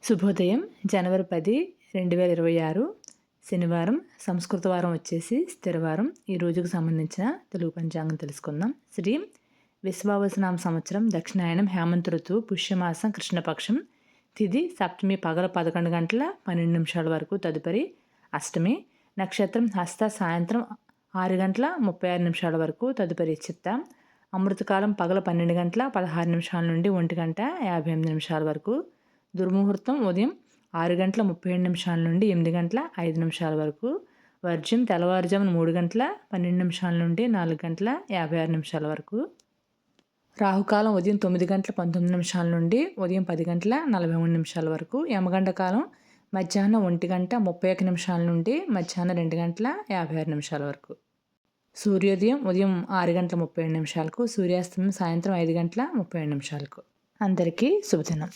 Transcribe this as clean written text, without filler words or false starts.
శుభోదయం. జనవరి 10, 2026 శనివారం. సంస్కృత వారం వచ్చేసి స్థిరవారం. ఈ రోజుకు సంబంధించిన తెలుగు పంచాంగం తెలుసుకుందాం. శ్రీ విశ్వావసునామ సంవత్సరం, దక్షిణాయనం, హేమంత ఋతువు, పుష్యమాసం, కృష్ణపక్షం. తిథి సప్తమి పగల 11 గంటల 12 నిమిషాల వరకు, తదుపరి అష్టమి. నక్షత్రం హస్త, సాయంత్రం 6 గంటల 36 నిమిషాల వరకు, తదుపరి చిత్త. అమృతకాలం పగల 12 గంటల 16 నిమిషాల నుండి 1 గంట 58 నిమిషాల వరకు. దుర్ముహూర్తం ఉదయం 6 గంటల 37 నిమిషాల నుండి 8 గంటల 5 నిమిషాల వరకు. వర్జ్యం తెల్లవారుజామున 3 గంటల 12 నిమిషాల నుండి 4 గంటల 56 నిమిషాల వరకు. రాహుకాలం ఉదయం 9 గంటల 19 నిమిషాల నుండి ఉదయం 10 గంటల 43 నిమిషాల వరకు. యమగండ కాలం మధ్యాహ్నం 1 గంట 31 నిమిషాల నుండి మధ్యాహ్నం 2 గంటల 56 నిమిషాల వరకు. సూర్యోదయం ఉదయం 6 గంటల 37 నిమిషాలకు, సూర్యాస్తమయం సాయంత్రం 5 గంటల 37 నిమిషాలకు. అందరికీ శుభదినం.